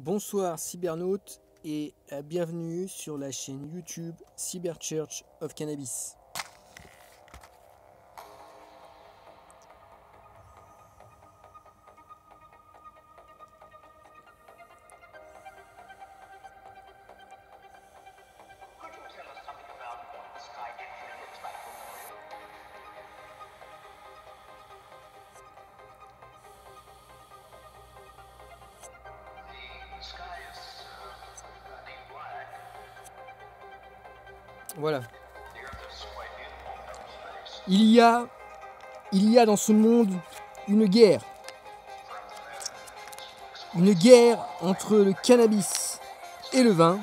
Bonsoir cybernautes et bienvenue sur la chaîne YouTube Cyber Church of Cannabis. Voilà. Il y a dans ce monde une guerre. Une guerre entre le cannabis et le vin.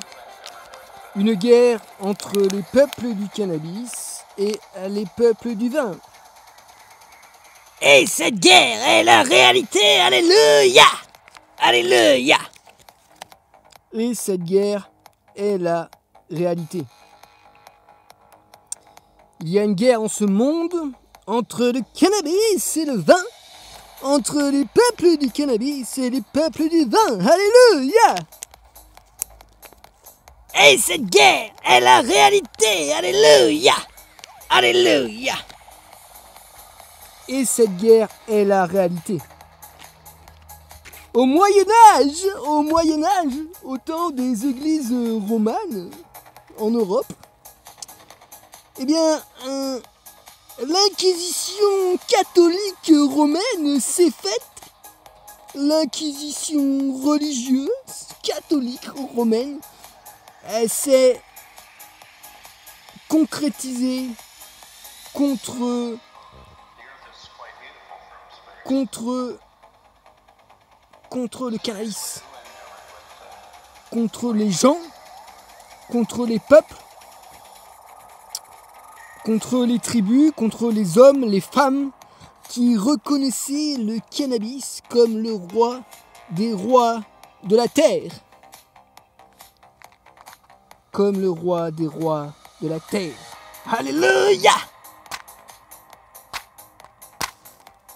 Une guerre entre les peuples du cannabis et les peuples du vin. Et cette guerre est la réalité, alléluia! Alléluia! Et cette guerre est la réalité. Il y a une guerre en ce monde entre le cannabis et le vin, entre les peuples du cannabis et les peuples du vin. Alléluia! Et cette guerre est la réalité, alléluia! Alléluia! Et cette guerre est la réalité. Au Moyen-Âge, au temps des églises romanes en Europe, eh bien, l'inquisition catholique romaine s'est faite. L'inquisition religieuse catholique romaine, elle s'est concrétisée contre le cannabis, contre les gens, contre les peuples, contre les tribus, contre les hommes, les femmes qui reconnaissaient le cannabis comme le roi des rois de la terre. Comme le roi des rois de la terre. Alléluia!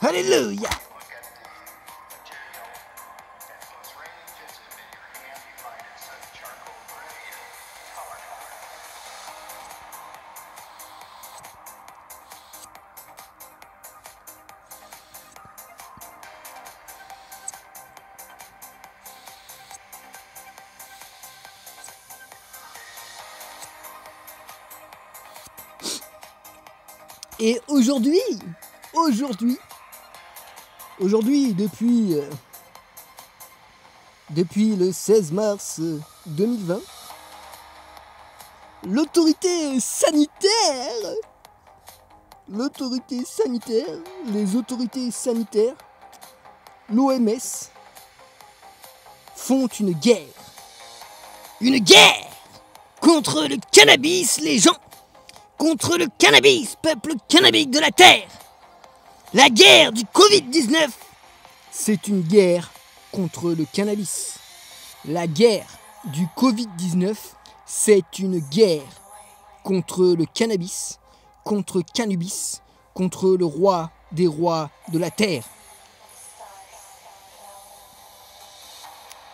Alléluia! Et aujourd'hui, depuis le 16 mars 2020, l'autorité sanitaire, les autorités sanitaires, l'OMS, font une guerre. Une guerre contre le cannabis, les gens, contre le cannabis, peuple cannabique de la terre. La guerre du Covid-19. C'est une guerre contre le cannabis. La guerre du Covid-19, c'est une guerre contre le cannabis, contre le roi des rois de la terre.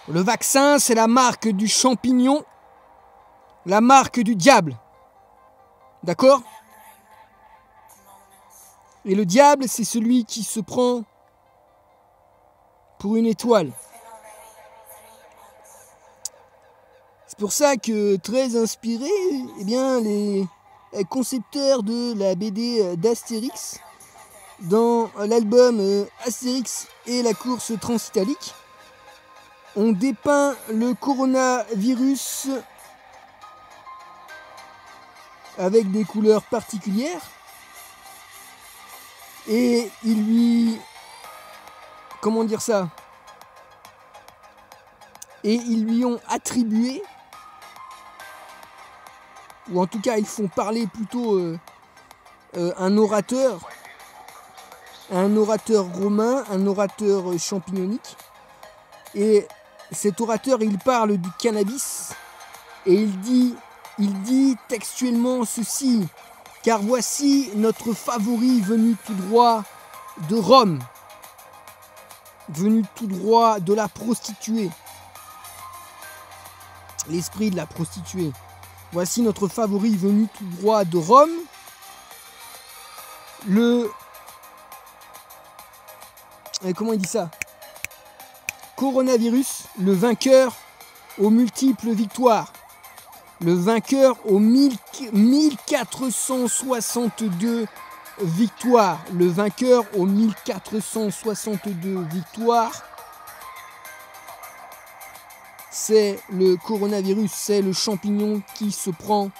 Le vaccin, c'est la marque du champignon, la marque du diable. D'accord ? Et le diable, c'est celui qui se prend pour une étoile. C'est pour ça que, très inspiré, eh bien, les concepteurs de la BD d'Astérix, dans l'album Astérix et la course transitalique, ont dépeint le coronavirus avec des couleurs particulières. Et ils lui... Comment dire ça ? Et ils lui ont attribué, ou en tout cas ils font parler plutôt un orateur romain, un orateur champignonique. Et cet orateur, il parle du cannabis et il dit textuellement ceci: car voici notre favori venu tout droit de Rome, venu tout droit de la prostituée. l'esprit de la prostituée. Voici notre favori venu tout droit de Rome. Comment il dit ça? Coronavirus, le vainqueur aux multiples victoires. Le vainqueur aux 1462 victoires. Le vainqueur aux 1462 victoires. C'est le coronavirus, c'est le champignon qui se prend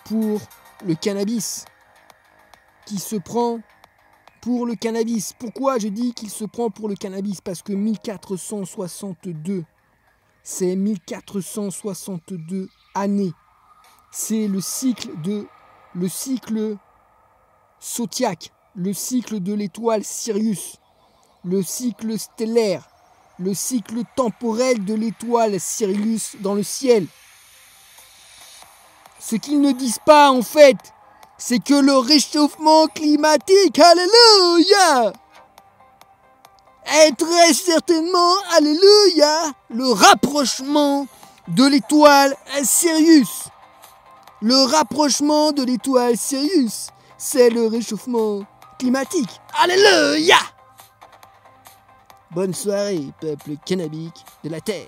pour le cannabis. Qui se prend pour le cannabis. Pourquoi je dis qu'il se prend pour le cannabis? Parce que 1462, c'est 1462 années. C'est le cycle zodiaque, le cycle de l'étoile Sirius, le cycle stellaire, le cycle temporel de l'étoile Sirius dans le ciel. Ce qu'ils ne disent pas en fait, c'est que le réchauffement climatique, alléluia, est très certainement, alléluia, le rapprochement de l'étoile Sirius. Le rapprochement de l'étoile Sirius, c'est le réchauffement climatique. Alléluia! Bonne soirée, peuple cannabique de la Terre.